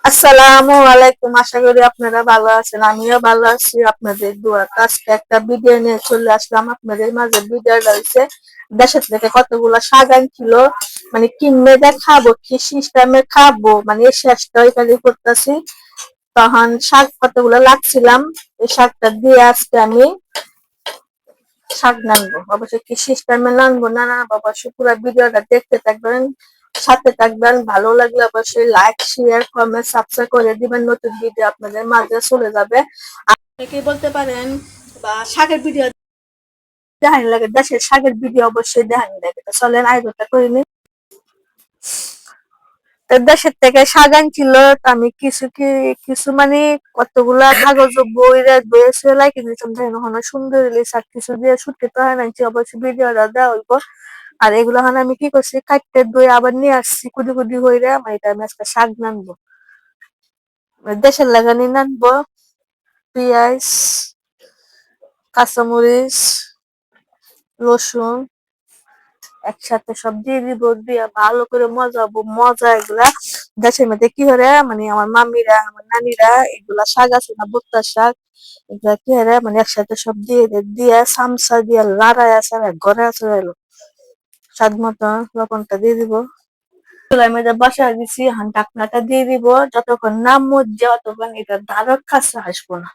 আসসালামু আলাইকুম। আশা করি আপনারা ভালো আছেন, আমিও ভালো আছি আপনাদের দোয়া। আজকে একটা ভিডিও নিয়ে চলে আসলাম আপনাদের মাঝে। ভিডিওটা হচ্ছে দেশের থেকে কতগুলো শাক আনছিল, মানে কিনবে খাবো, কি সিস্টেমে খাবো, মানে এই শেষটা ওইখানে করতেছি। তখন শাক কতগুলো লাগছিলাম, এই শাকটা দিয়ে আজকে আমি শাক নানবো। অবশ্যই কি সিস্টেমে নানবো না না অবশ্যই পুরো ভিডিওটা দেখতে থাকবেন, সাথে থাকবেন। ভালো লাগলে অবশ্যই লাইক শেয়ার কমেন্ট সাবস্ক্রাইব করে দিবেন। নতুন ভিডিও আপনাদের মাঝে চলে যাবে। আপনাকে বলতে পারেন বা শাকের ভিডিও দেখানি লাগে, দেশের শাকের ভিডিও অবশ্যই দেখানি লাগে। তো চলেন আয়োজনটা করে নিই। তো দেশের থেকে শাক আনছিল, আমি কিছু মানে কতগুলা কাগজ বইরে বইয়েছে লাগে সুন্দর শাক কিছু দিয়ে ছুটতে তো হয় নাকি, অবশ্যই ভিডিওটা দেওয়া হইব। আর এগুলো আমি কি করছি, কাটতে দই আবার নিয়ে আসছি কুদি কুদি হইরে। এটা আমি আজকে শাক নানবো, দেশের লাগানি নানবো। পেঁয়াজ, কাঁচামরিচ, রসুন একসাথে সব দিয়ে দিব, দিয়ে ভালো করে মজাবো। মজা এগুলা দেশের মধ্যে কি হরে, মানে আমার মামিরা আমার নানিরা এগুলা শাক আছে না, ভুট্টা শাক, এগুলা কি হরে মানে একসাথে সব দিয়ে চামচা দিয়ে লাড়াই আছে ঘরে আছে স্বাদ মতো লবণটা দিয়ে দিব। চুলার মধ্যে বসা দিছি, এখন ঢাকনাটা দিয়ে দিব। যতক্ষণ না মজছে ততক্ষণ এটা ধারক কাছে আসবো না।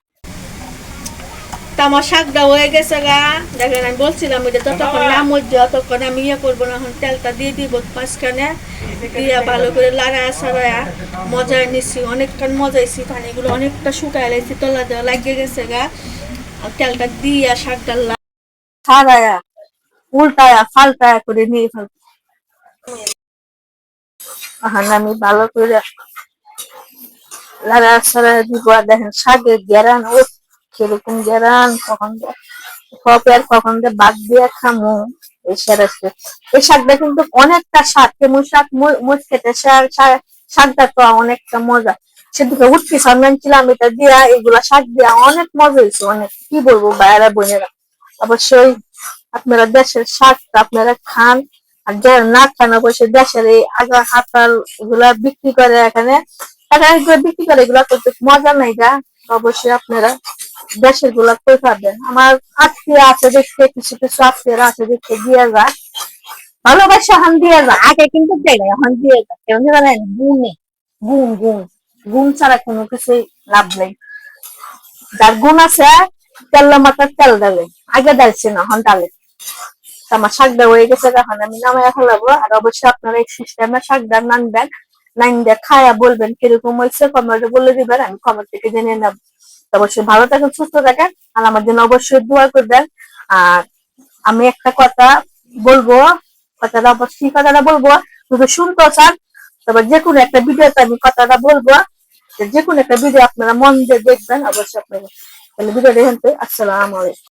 আমার শাকটা হয়ে গেছে গা, দেখেন আমি বলছিলাম এটা যতক্ষণ না মজছে ততক্ষণ আমি করবো না। এখন তেলটা দিয়ে দিব মাঝখানে, দিয়ে ভালো করে লাড়ায়া সাড়ায়া মজায় নিচ্ছি। অনেকক্ষণ মজাইছি, পানিগুলো অনেকটা শুকায় লাইছি, তলা দেওয়া লাগিয়ে গেছে গা। আর তেলটা দিয়া শাকটা ছাড়ায়া উল্টায়া ফাল্টায়া করে নিয়ে ফেলবো। এখন আমি ভালো করে লাড়া ছাড়া দিব। আর দেখেন শাকের গেরান, ও কিরকম গেরান, কখন যে বাদ দিয়ে খামো। এই শাকটা কিন্তু অনেকটা শাক, কেমন শাক মুচ খেতে শাকটা তো অনেকটা মজা। সেদিকে উঠতে সামলাম এটা দিয়া, এগুলা শাক দিয়া অনেক মজা হয়েছে, অনেক কি বলবো ভাইয়েরা বোনেরা। অবশ্যই আপনারা দেশের শাকটা আপনারা খান, আর যারা না খান অবশ্যই দেশের এই আগা হাতাল এগুলা বিক্রি করে এখানে, বিক্রি করে এগুলা করতে মজা নাই গা। অবশ্যই আপনারা দেশের গুলা কই পাবেন। আমার আত্মীয় আছে দেখতে, কিছু কিছু আত্মীয়রা আছে দেখতে দিয়ে যায়, ভালোবাসা এখন দিয়ে যায়, আগে কিন্তু দেয় না, এখন দিয়ে যায়। কেন জানেন, গুণে গুণ গুণ গুণ ছাড়া কোনো কিছুই লাভ নেই। যার গুণ আছে তেল মাথার তেল দেবে, আগে ডালছে না এখন ডালে। আমার শাকটা হয়ে গেছে, এখন আমি নামায় ফেলাবো। আর অবশ্যই আপনারা এই সিস্টেমে শাকটা নানবেন, নাইন দিয়ে খায়া বলবেন কিরকম হয়েছে, কমেন্টে বলে দিবেন, আমি কমেন্ট থেকে জেনে নেব। অবশ্যই ভালো থাকেন, সুস্থ থাকেন, আর আমার জন্য অবশ্যই দোয়া করবেন। আর আমি একটা কথা বলবো, কথাটা অবশ্যই কথাটা বলবো, শুধু শুনতে চান তবে যে কোনো একটা ভিডিওতে আমি কথাটা বলবো, যে কোনো একটা ভিডিও আপনারা মন দিয়ে দেখবেন। অবশ্যই আপনারা তাহলে ভিডিও দেখেন। আসসালামু আলাইকুম।